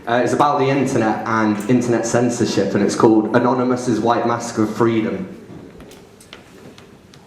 It's about the internet and internet censorship, and it's called Anonymous's White Mask of Freedom.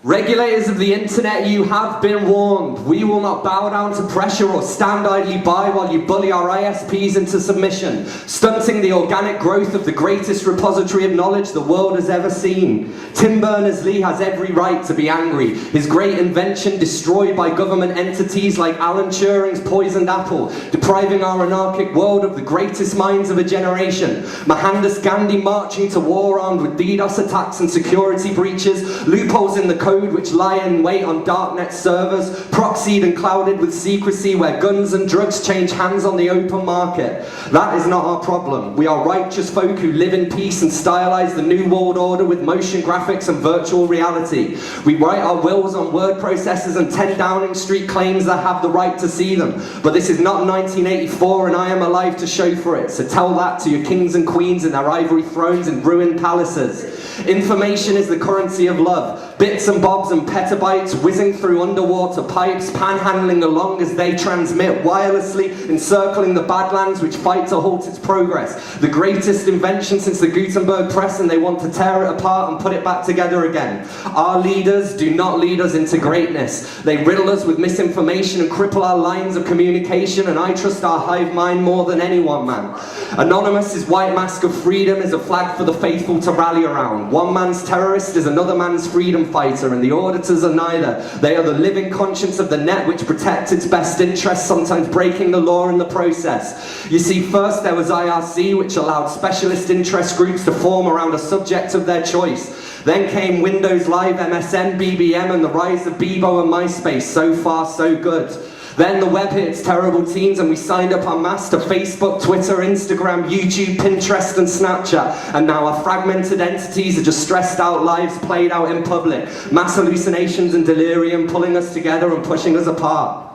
Regulators of the internet, you have been warned. We will not bow down to pressure or stand idly by while you bully our ISPs into submission, stunting the organic growth of the greatest repository of knowledge the world has ever seen. Tim Berners-Lee has every right to be angry. His great invention destroyed by government entities like Alan Turing's poisoned apple, depriving our anarchic world of the greatest minds of a generation. Mohandas Gandhi marching to war armed with DDoS attacks and security breaches, loopholes in the code which lie in wait on darknet servers, proxied and clouded with secrecy where guns and drugs change hands on the open market. That is not our problem. We are righteous folk who live in peace and stylize the new world order with motion graphics and virtual reality. We write our wills on word processors and 10 Downing Street claims that have the right to see them. But this is not 1984 and I am alive to show for it. So tell that to your kings and queens in their ivory thrones and ruined palaces. Information is the currency of love. Bits and bobs and petabytes whizzing through underwater pipes, panhandling along as they transmit wirelessly, encircling the badlands which fight to halt its progress. The greatest invention since the Gutenberg press, and they want to tear it apart and put it back together again. Our leaders do not lead us into greatness. They riddle us with misinformation and cripple our lines of communication, and I trust our hive mind more than anyone, man. Anonymous's White Mask of Freedom is a flag for the faithful to rally around. One man's terrorist is another man's freedom fighter, and the auditors are neither. They are the living conscience of the net which protects its best interests, sometimes breaking the law in the process. You see, first there was IRC, which allowed specialist interest groups to form around a subject of their choice. Then came Windows Live, MSN, BBM, and the rise of Bebo and MySpace. So far, so good. Then the web hit its terrible teens and we signed up en masse to Facebook, Twitter, Instagram, YouTube, Pinterest and Snapchat. And now our fragmented entities are just stressed out lives played out in public. Mass hallucinations and delirium pulling us together and pushing us apart.